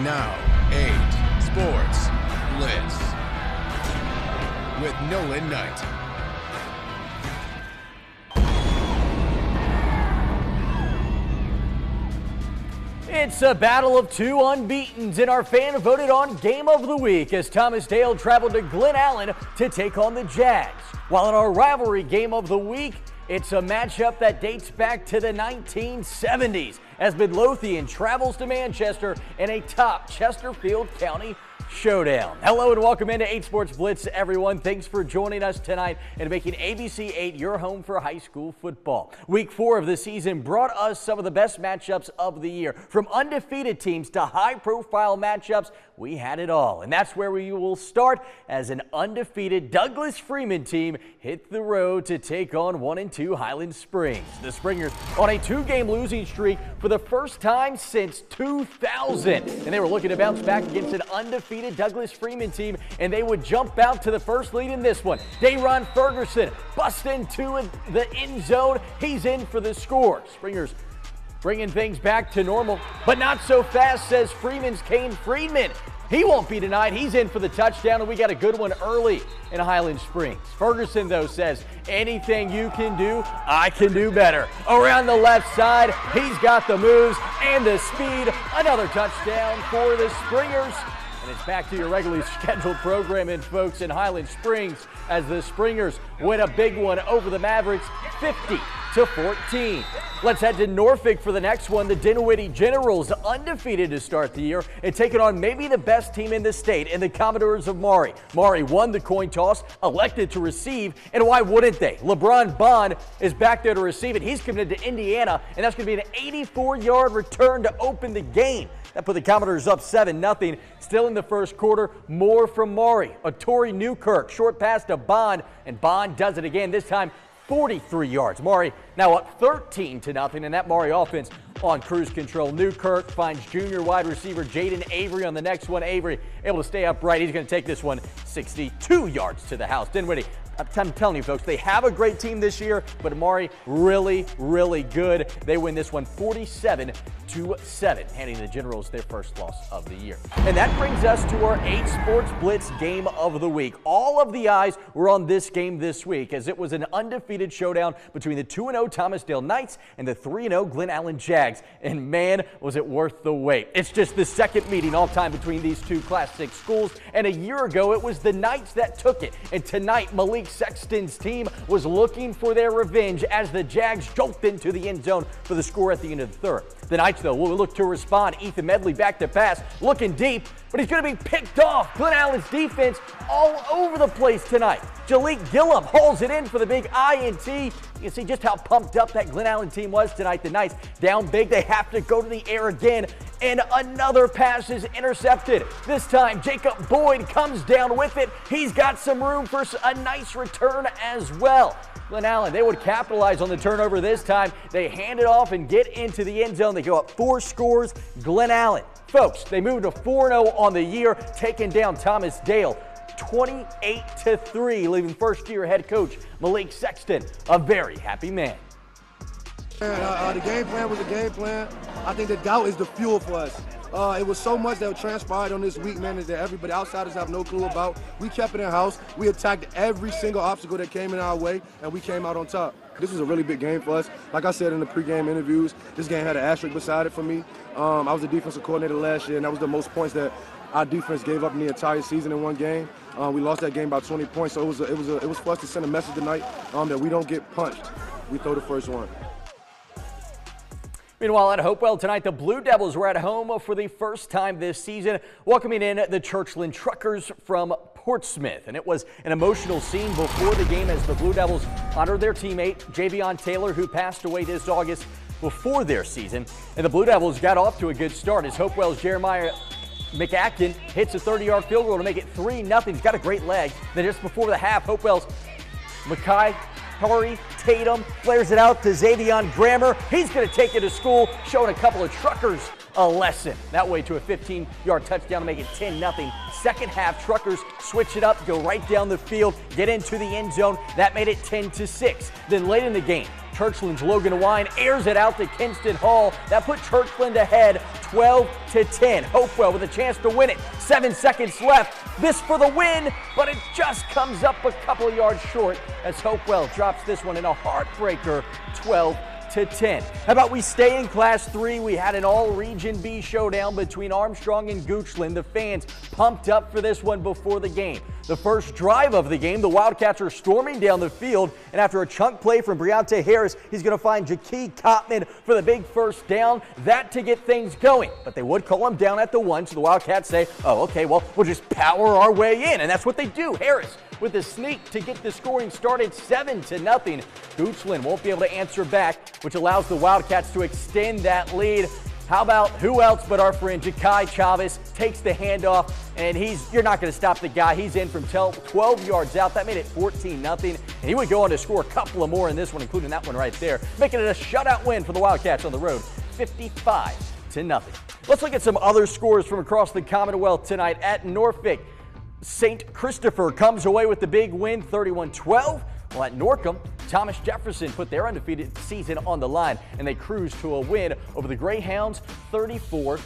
Now, 8Sports Blitz with Nolan Knight. It's a battle of two unbeatens in our fan-voted on Game of the Week as Thomas Dale traveled to Glen Allen to take on the Jags. While in our rivalry Game of the Week, it's a matchup that dates back to the 1970s as Midlothian travels to Manchester in a top Chesterfield County showdown. Hello and welcome into 8 Sports Blitz, everyone. Thanks for joining us tonight and making ABC 8 your home for high school football. Week 4 of the season brought us some of the best matchups of the year. From undefeated teams to high-profile matchups, we had it all. And that's where we will start as an undefeated Douglas Freeman team hit the road to take on 1-2 Highland Springs. The Springers on a 2-game losing streak for the first time since 2000. And they were looking to bounce back against an undefeated Douglas Freeman team, and they would jump out to the first lead in this one. Dayron Ferguson busts into the end zone. He's in for the score. Springers bringing things back to normal, but not so fast, says Freeman's Kane Friedman. He won't be denied. He's in for the touchdown, and we got a good one early in Highland Springs. Ferguson, though, says, anything you can do, I can do better. Around the left side, he's got the moves and the speed. Another touchdown for the Springers. And it's back to your regularly scheduled programming, folks, in Highland Springs as the Springers win a big one over the Mavericks, 50-14. Let's head to Norfolk for the next one. The Dinwiddie Generals, undefeated to start the year and taking on maybe the best team in the state in the Commodores of Maury. Maury won the coin toss, elected to receive, and why wouldn't they? LeBron Bond is back there to receive it. He's committed to Indiana, and that's going to be an 84-yard return to open the game. That put the Commodores up 7-0. Still in the first quarter, more from Maury. A Torrey Newkirk, short pass to Bond, and Bond does it again, this time 43 yards. Maury now up 13-0, and that Maury offense on cruise control. Newkirk finds junior wide receiver Jaden Avery on the next one. Avery able to stay upright. He's going to take this one 62 yards to the house. Dinwiddie, I'm telling you, folks, they have a great team this year, but Maury really, really good. They win this one 47-7, handing the Generals their first loss of the year. And that brings us to our 8 Sports Blitz Game of the Week. All of the eyes were on this game this week as it was an undefeated showdown between the 2-0 Thomas Dale Knights and the 3-0 Glen Allen Jags. And man, was it worth the wait. It's just the second meeting all time between these two Class 6 schools, and a year ago it was the Knights that took it. And tonight, Malik Sexton's team was looking for their revenge as the Jags jolted into the end zone for the score at the end of the third. The Knights, though, will look to respond. Ethan Medley back to pass, looking deep, but he's going to be picked off. Glen Allen's defense all over the place tonight. Jalik Gillum hauls it in for the big INT. You can see just how pumped up that Glen Allen team was tonight. The Knights down big. They have to go to the air again, and another pass is intercepted. This time, Jacob Boyd comes down with it. He's got some room for a nice return as well. Glen Allen, they would capitalize on the turnover this time. They hand it off and get into the end zone. They go up 4 scores. Glen Allen, folks, they moved to 4-0 on the year, taking down Thomas Dale 28-3, leaving first-year head coach Malik Sexton a very happy man. The game plan was a game plan. I think the doubt is the fuel for us. It was so much that transpired on this week, man, that everybody outsiders have no clue about. We kept it in-house. We attacked every single obstacle that came in our way, and we came out on top. This was a really big game for us. Like I said in the pregame interviews, this game had an asterisk beside it for me. I was the defensive coordinator last year, and that was the most points that our defense gave up in the entire season in one game. We lost that game by 20 points, so it was for us to send a message tonight that we don't get punched. We throw the first one. Meanwhile, at Hopewell tonight, the Blue Devils were at home for the first time this season, welcoming in the Churchland Truckers from Portsmouth. And it was an emotional scene before the game as the Blue Devils honored their teammate, Javion Taylor, who passed away this August before their season. And the Blue Devils got off to a good start as Hopewell's Jeremiah McAtkin hits a 30-yard field goal to make it 3-0. He's got a great leg. Then just before the half, Hopewell's Mackay Curry Tatum flares it out to Xavion Grammer. He's going to take it to school, showing a couple of truckers a lesson. That way to a 15-yard touchdown to make it 10-0. Second half, Truckers switch it up, go right down the field, get into the end zone. That made it 10-6. Then late in the game, Churchland's Logan Wine airs it out to Kinston Hall. That put Churchland ahead 12-10. Hopewell with a chance to win it. 7 seconds left. This for the win, but it just comes up a couple of yards short as Hopewell drops this one in a heartbreaker 12-10. How about we stay in Class 3? We had an all-Region B showdown between Armstrong and Goochland. The fans pumped up for this one before the game. The first drive of the game, the Wildcats are storming down the field, and after a chunk play from Briante Harris, he's going to find Jakee Cotman for the big first down. That to get things going, but they would call him down at the 1, so the Wildcats say, oh, okay, well, we'll just power our way in, and that's what they do. Harris with a sneak to get the scoring started 7-0. Goochland won't be able to answer back, which allows the Wildcats to extend that lead. How about who else but our friend Jakai Chavez takes the handoff, and you're not going to stop the guy. He's in from 12 yards out. That made it 14-0, and he would go on to score a couple of more in this one, including that one right there, making it a shutout win for the Wildcats on the road, 55-0. Let's look at some other scores from across the Commonwealth tonight. At Norfolk, St. Christopher comes away with the big win, 31-12. Well, at Norcom, Thomas Jefferson put their undefeated season on the line, and they cruised to a win over the Greyhounds, 34-12.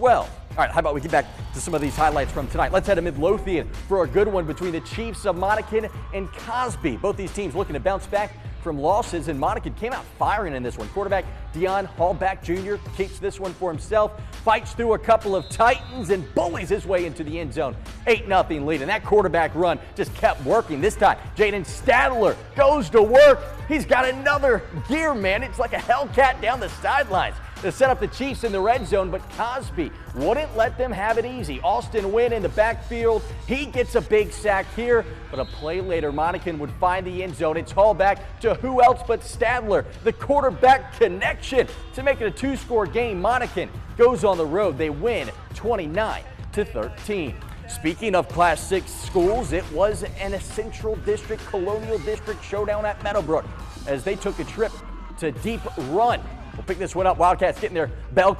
All right, how about we get back to some of these highlights from tonight. Let's head to Midlothian for a good one between the Chiefs of Monacan and Cosby. Both these teams looking to bounce back from losses, and Monacan came out firing in this one. Quarterback Dion Hallback Jr. keeps this one for himself, fights through a couple of Titans, and bullies his way into the end zone. 8-0 lead, and that quarterback run just kept working. This time, Jaden Stadler goes to work. He's got another gear, man. It's like a Hellcat down the sidelines to set up the Chiefs in the red zone, but Cosby wouldn't let them have it easy. Austin Wynn in the backfield. He gets a big sack here, but a play later, Monacan would find the end zone. It's Hallback to who else but Stadler. The quarterback connection to make it a 2-score game. Monacan goes on the road. They win 29-13. Speaking of Class 6 schools, it was an Central District, Colonial District showdown at Meadowbrook as they took a trip to Deep Run. We'll pick this one up. Wildcats getting their bell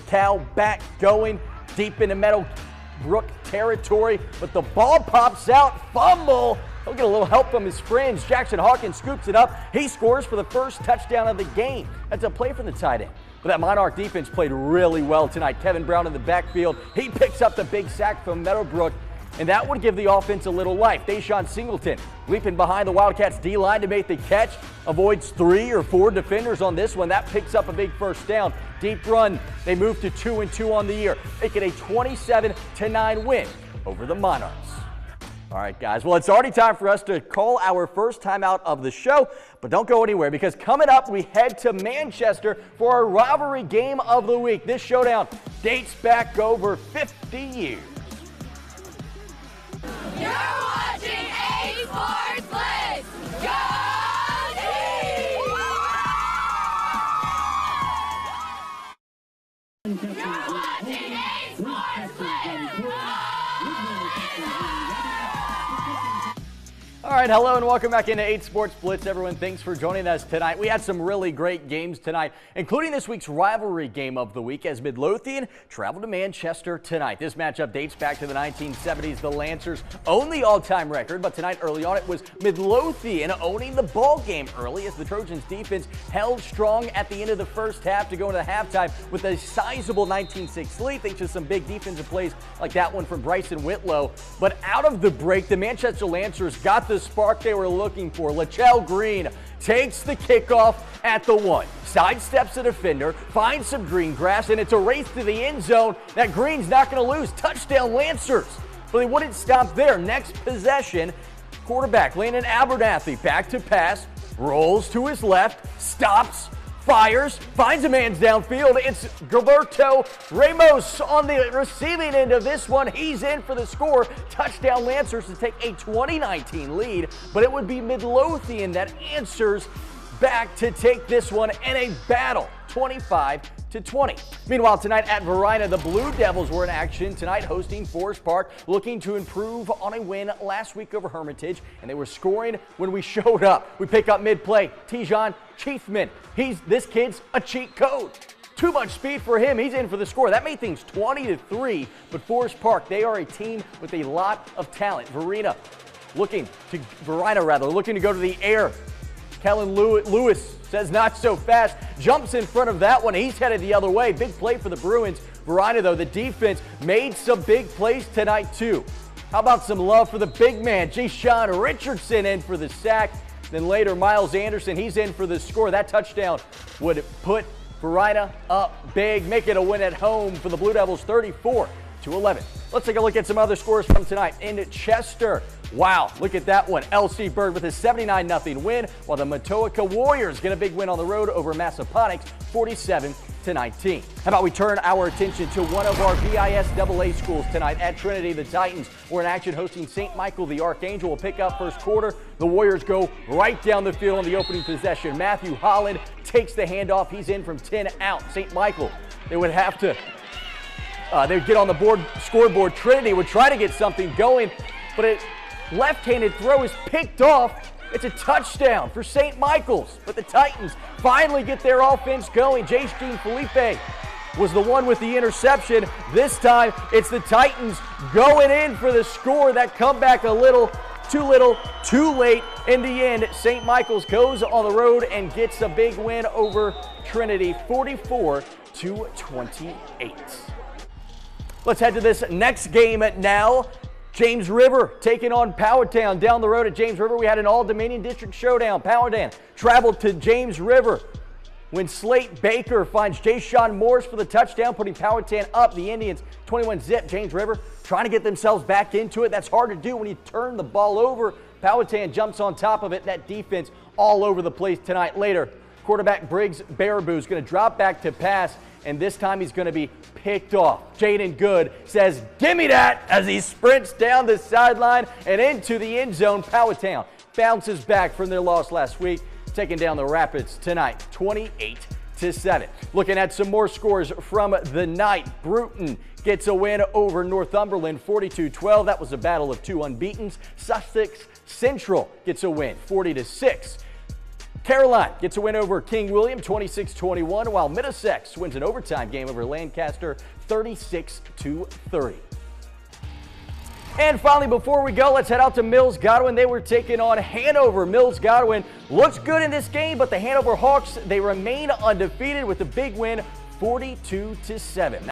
cow back going deep into Meadowbrook territory, but the ball pops out, fumble. He'll get a little help from his friends. Jackson Hawkins scoops it up. He scores for the first touchdown of the game. That's a play from the tight end. But that Monarch defense played really well tonight. Kevin Brown in the backfield. He picks up the big sack from Meadowbrook, and that would give the offense a little life. Deshaun Singleton leaping behind the Wildcats D-line to make the catch. Avoids 3 or 4 defenders on this one. That picks up a big first down. Deep Run, they move to 2-2 on the year, making a 27-9 win over the Monarchs. All right, guys. Well, it's already time for us to call our first timeout of the show, but don't go anywhere because coming up, we head to Manchester for our rivalry game of the week. This showdown dates back over 50 years. You're watching 8Sports Blitz. Go team! You're watching 8Sports Blitz. All right, hello and welcome back into 8 Sports Blitz. Everyone, thanks for joining us tonight. We had some really great games tonight, including this week's rivalry game of the week as Midlothian traveled to Manchester tonight. This matchup dates back to the 1970s. The Lancers own the all-time record, but tonight early on it was Midlothian owning the ball game early as the Trojans defense held strong at the end of the first half to go into halftime with a sizable 19-6 lead, thanks to some big defensive plays like that one from Bryson Whitlow. But out of the break, the Manchester Lancers got the spark they were looking for. Lachelle Green takes the kickoff at the 1, sidesteps a defender, finds some green grass, and it's a race to the end zone that Green's not going to lose. Touchdown Lancers. But they wouldn't stop there. Next possession, quarterback Landon Abernathy back to pass, rolls to his left, stops, fires, finds a man's downfield. It's Gilberto Ramos on the receiving end of this one. He's in for the score. Touchdown Lancers to take a 2019 lead, but it would be Midlothian that answers back to take this one in a battle, 25-20. Meanwhile, tonight at Verina, the Blue Devils were in action tonight, hosting Forest Park, looking to improve on a win last week over Hermitage, and they were scoring when we showed up. We pick up mid-play. Tijon Chiefman, this kid's a cheat code. Too much speed for him. He's in for the score. That made things 20-3, but Forest Park, they are a team with a lot of talent. Verina looking to go to the air. Kellen Lewis says not so fast, jumps in front of that one. He's headed the other way. Big play for the Bruins. Verina, though, the defense made some big plays tonight, too. How about some love for the big man, Ja'Shawn Richardson in for the sack. Then later, Miles Anderson, he's in for the score. That touchdown would put Verina up big, make it a win at home for the Blue Devils, 34-11. Let's take a look at some other scores from tonight. In Chester, wow, look at that one. LC Bird with a 79-0 win, while the Matoaka Warriors get a big win on the road over Massaponax, 47-19. How about we turn our attention to one of our BISAA schools tonight at Trinity. The Titans were in action hosting St. Michael. The Archangel will pick up first quarter. The Warriors go right down the field on the opening possession. Matthew Holland takes the handoff. He's in from 10 out. St. Michael, they would have to they would get on the scoreboard. Trinity would try to get something going, but a left-handed throw is picked off. It's a touchdown for St. Michael's, but the Titans finally get their offense going. J.Jean Felipe was the one with the interception. This time, it's the Titans going in for the score. That comeback little, too late. In the end, St. Michael's goes on the road and gets a big win over Trinity, 44-28. Let's head to this next game now. James River taking on Powhatan. Down the road at James River, we had an All-Dominion District showdown. Powhatan traveled to James River when Slate Baker finds Ja'Shawn Morris for the touchdown, putting Powhatan up. The Indians 21-zip. James River trying to get themselves back into it. That's hard to do when you turn the ball over. Powhatan jumps on top of it. That defense all over the place tonight. Later, quarterback Briggs Baraboo is going to drop back to pass, and this time he's going to be picked off. Jaden Good says, "Give me that," as he sprints down the sideline and into the end zone. Powhatan bounces back from their loss last week, taking down the Rapids tonight, 28-7. Looking at some more scores from the night. Bruton gets a win over Northumberland, 42-12. That was a battle of two unbeatens. Sussex Central gets a win, 40-6. Caroline gets a win over King William, 26-21, while Middlesex wins an overtime game over Lancaster, 36-30. And finally, before we go, let's head out to Mills Godwin. They were taking on Hanover. Mills Godwin looks good in this game, but the Hanover Hawks, they remain undefeated with a big win, 42-7.